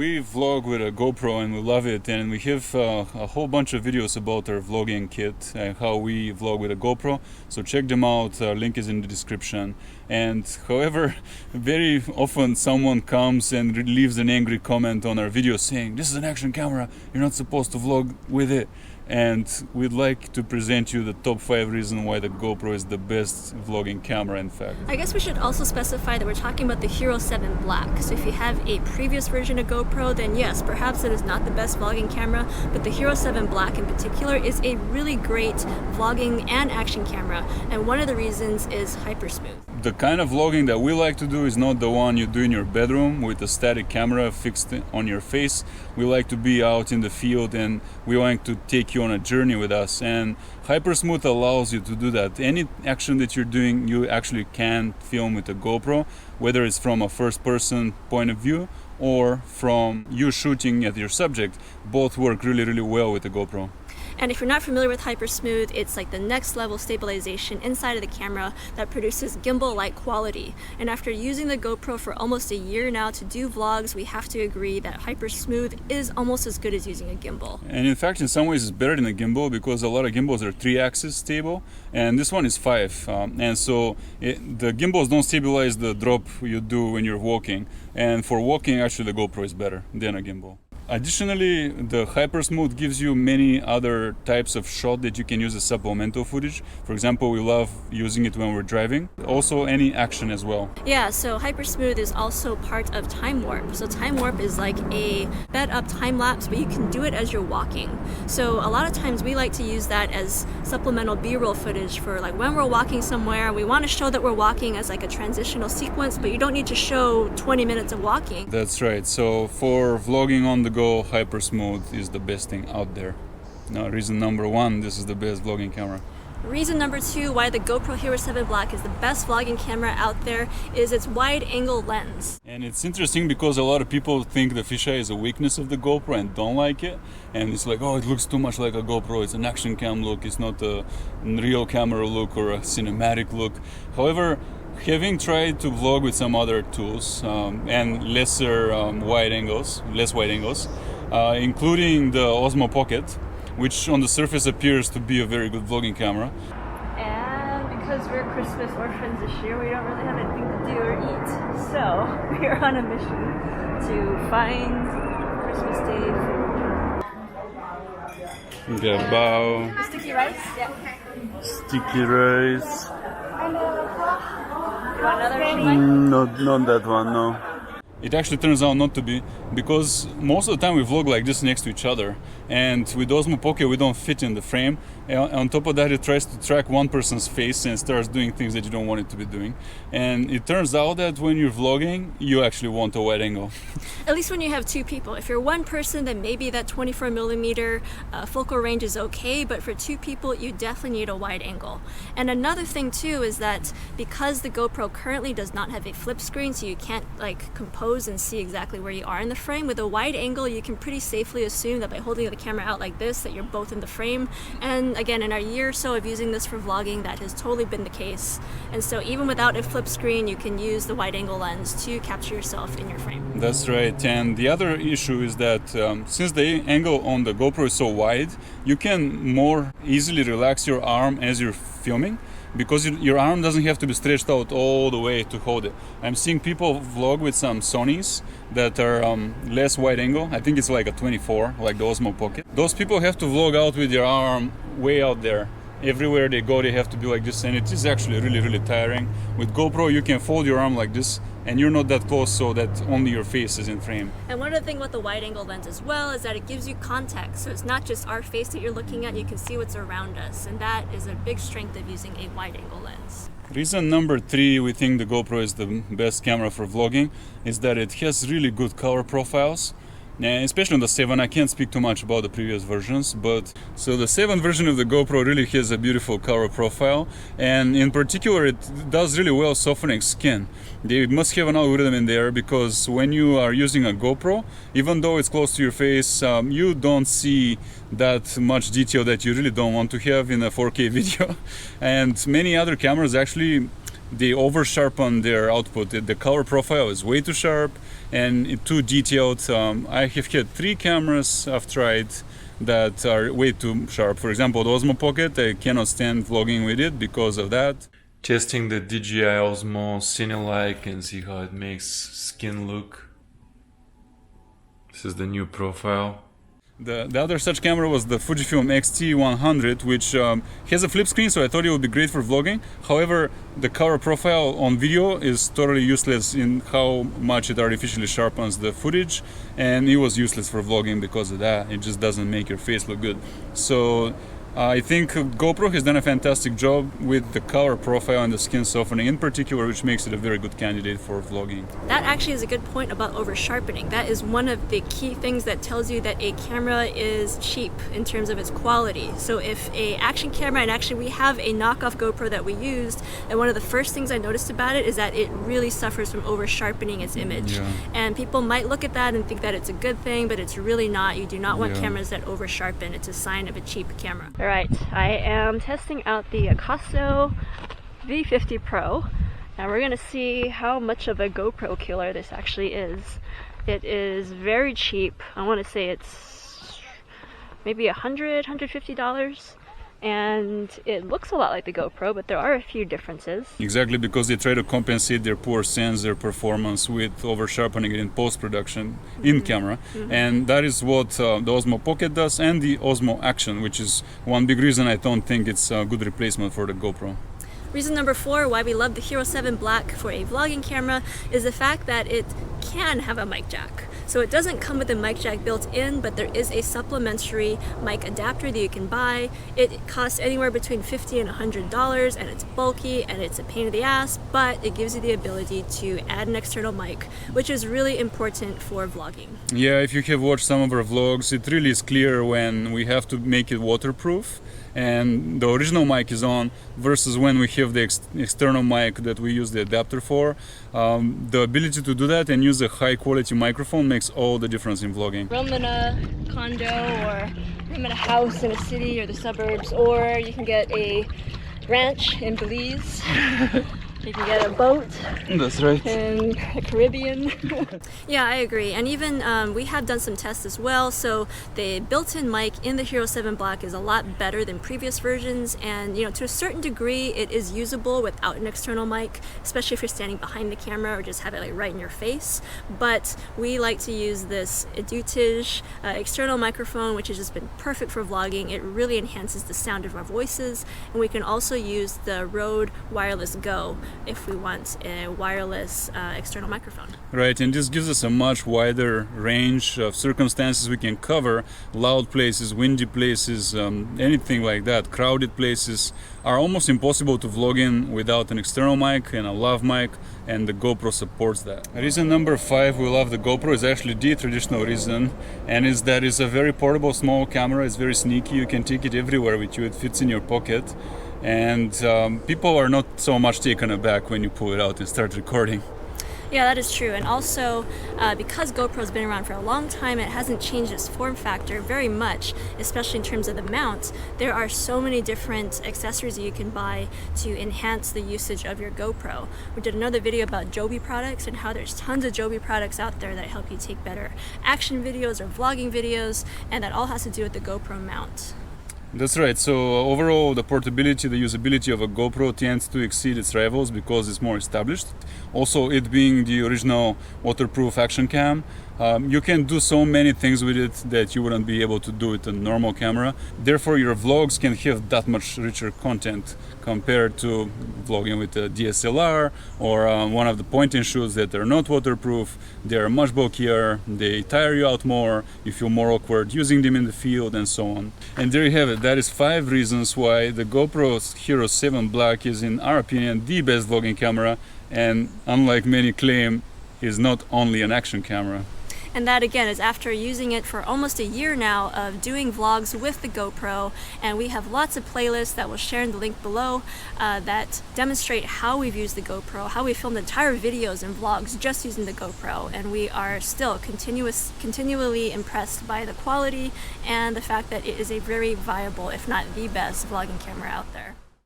We vlog with a GoPro and we love it, and we have a whole bunch of videos about our vlogging kit and how we vlog with a GoPro, so check them out. Link is in the description. And however, very often someone comes and leaves an angry comment on our video saying, "This is an action camera, you're not supposed to vlog with it." And we'd like to present you the top 5 reasons why the GoPro is the best vlogging camera, in fact. I guess we should also specify that we're talking about the Hero 7 Black. So if you have a previous version of GoPro, then yes, perhaps it is not the best vlogging camera, but the Hero 7 Black in particular is a really great vlogging and action camera. And one of the reasons is HyperSmooth. The kind of vlogging that we like to do is not the one you do in your bedroom with a static camera fixed on your face. We like to be out in the field, and we like to take you on a journey with us, and HyperSmooth allows you to do that. Any action that you're doing, you actually can film with a GoPro, whether it's from a first-person point of view or from you shooting at your subject. Both work really well with the GoPro. And if you're not familiar with HyperSmooth, it's like the next level stabilization inside of the camera that produces gimbal-like quality. And after using the GoPro for almost a year now to do vlogs, we have to agree that HyperSmooth is almost as good as using a gimbal. And in fact, in some ways it's better than a gimbal, because a lot of gimbals are 3-axis stable, and this one is 5. And so the gimbals don't stabilize the drop you do when you're walking. And for walking, actually the GoPro is better than a gimbal. Additionally, the HyperSmooth gives you many other types of shot that you can use as supplemental footage. For example, we love using it when we're driving. Also, any action as well. Yeah, so HyperSmooth is also part of Time Warp. So Time Warp is like a sped up time lapse, but you can do it as you're walking. So a lot of times we like to use that as supplemental B-roll footage for like when we're walking somewhere. We want to show that we're walking as like a transitional sequence, but you don't need to show 20 minutes of walking. That's right. So for vlogging on the go, HyperSmooth is the best thing out there. Now, reason number 1, this is the best vlogging camera. Reason number 2 why the GoPro Hero 7 Black is the best vlogging camera out there is its wide angle lens. And it's interesting because a lot of people think the fisheye is a weakness of the GoPro and don't like it. And it's like, oh, it looks too much like a GoPro. It's an action cam look. It's not a real camera look or a cinematic look. However, having tried to vlog with some other tools and less wide angles, including the Osmo Pocket, which on the surface appears to be a very good vlogging camera. And because we're Christmas orphans this year, we don't really have anything to do or eat. So we're on a mission to find Christmas Day food. Gabao. Sticky rice? Yeah. Sticky rice. Not that one, no. It actually turns out not to be, because most of the time we vlog like this next to each other, and with Osmo Pocket we don't fit in the frame. And on top of that, it tries to track one person's face and starts doing things that you don't want it to be doing. And it turns out that when you're vlogging, you actually want a wide angle. At least when you have 2 people. If you're one person, then maybe that 24mm focal range is okay, but for 2 people, you definitely need a wide angle. And another thing too is that because the GoPro currently does not have a flip screen, so you can't like compose and see exactly where you are in the frame, with a wide angle, you can pretty safely assume that by holding the camera out like this, that you're both in the frame. And again, in our year or so of using this for vlogging, that has totally been the case. And so even without a flip screen, you can use the wide angle lens to capture yourself in your frame. That's right. And the other issue is that since the angle on the GoPro is so wide, you can more easily relax your arm as you're filming, because your arm doesn't have to be stretched out all the way to hold it. I'm seeing people vlog with some Sonys that are less wide angle. I think it's like a 24, like the Osmo Pocket. Those people have to vlog out with their arm way out there. Everywhere they go, they have to be like this, and it is actually really tiring. With GoPro, you can fold your arm like this, and you're not that close, so that only your face is in frame. And one of the things with the wide angle lens as well is that it gives you context. So it's not just our face that you're looking at, you can see what's around us. And that is a big strength of using a wide angle lens. Reason number 3 we think the GoPro is the best camera for vlogging is that it has really good color profiles. Especially on the 7, I can't speak too much about the previous versions, but so the 7 version of the GoPro really has a beautiful color profile, and in particular it does really well softening skin. They must have an algorithm in there, because when you are using a GoPro, even though it's close to your face, you don't see that much detail that you really don't want to have in a 4K video. And many other cameras actually they over sharpen their output. The color profile is way too sharp and too detailed. I have had 3 cameras I've tried that are way too sharp. For example, the Osmo Pocket, I cannot stand vlogging with it because of that. Testing the DJI Osmo Cine-like and see how it makes skin look. This is the new profile. The other such camera was the Fujifilm X-T100, which has a flip screen, so I thought it would be great for vlogging. However, the color profile on video is totally useless in how much it artificially sharpens the footage, and it was useless for vlogging because of that. It just doesn't make your face look good. So I think GoPro has done a fantastic job with the color profile and the skin softening in particular, which makes it a very good candidate for vlogging. That actually is a good point about over sharpening. That is one of the key things that tells you that a camera is cheap in terms of its quality. So if a action camera, and actually we have a knockoff GoPro that we used, and one of the first things I noticed about it is that it really suffers from over sharpening its image. Yeah. And people might look at that and think that it's a good thing, but it's really not. You do not want cameras that over sharpen. It's a sign of a cheap camera. All right, I am testing out the Akaso V50 Pro, and we're gonna see how much of a GoPro killer this actually is. It is very cheap. I want to say it's maybe $100–150, and it looks a lot like the GoPro, but there are a few differences. Exactly, because they try to compensate their poor sensor performance with over sharpening it in post-production in camera. And that is what the Osmo Pocket does, and the Osmo Action, which is one big reason I don't think it's a good replacement for the GoPro. Reason number 4 why we love the Hero 7 Black for a vlogging camera is the fact that it can have a mic jack. So it doesn't come with a mic jack built in, but there is a supplementary mic adapter that you can buy. It costs anywhere between $50 and $100, and it's bulky and it's a pain in the ass, but it gives you the ability to add an external mic, which is really important for vlogging. Yeah, if you have watched some of our vlogs, it really is clear when we have to make it waterproof and the original mic is on versus when we have the external mic that we use the adapter for. The ability to do that and use a high quality microphone makes all the difference in vlogging. Room in a condo or room in a house in a city or the suburbs, or you can get a ranch in Belize. You can get a boat. That's right. In the Caribbean. Yeah, I agree. And even we have done some tests as well. So the built-in mic in the Hero 7 Black is a lot better than previous versions. And to a certain degree, it is usable without an external mic, especially if you're standing behind the camera or just have it like right in your face. But we like to use this Edutige external microphone, which has just been perfect for vlogging. It really enhances the sound of our voices. And we can also use the Rode Wireless Go if we want a wireless external microphone. Right, and this gives us a much wider range of circumstances. We can cover loud places, windy places, anything like that. Crowded places are almost impossible to vlog in without an external mic and a lav mic, and the GoPro supports that. Reason number 5 we love the GoPro is actually the traditional reason, and is that it's a very portable small camera. It's very sneaky. You can take it everywhere with you. It fits in your pocket. And people are not so much taken aback when you pull it out and start recording. Yeah, that is true. And also, because GoPro's been around for a long time, it hasn't changed its form factor very much, especially in terms of the mount. There are so many different accessories that you can buy to enhance the usage of your GoPro. We did another video about Joby products and how there's tons of Joby products out there that help you take better action videos or vlogging videos, and that all has to do with the GoPro mount. That's right. So overall, the portability, the usability of a GoPro tends to exceed its rivals because it's more established. Also, it being the original waterproof action cam, you can do so many things with it that you wouldn't be able to do with a normal camera. Therefore, your vlogs can have that much richer content compared to vlogging with a DSLR or one of the point-and-shoots that are not waterproof. They're much bulkier, they tire you out more, you feel more awkward using them in the field, and so on. And there you have it. That is 5 reasons why the GoPro Hero 7 Black is, in our opinion, the best vlogging camera, and unlike many claim, is not only an action camera. And that again is after using it for almost a year now of doing vlogs with the GoPro, and we have lots of playlists that we'll share in the link below that demonstrate how we've used the GoPro, how we filmed entire videos and vlogs just using the GoPro, and we are still continually impressed by the quality and the fact that it is a very viable, if not the best, vlogging camera out there.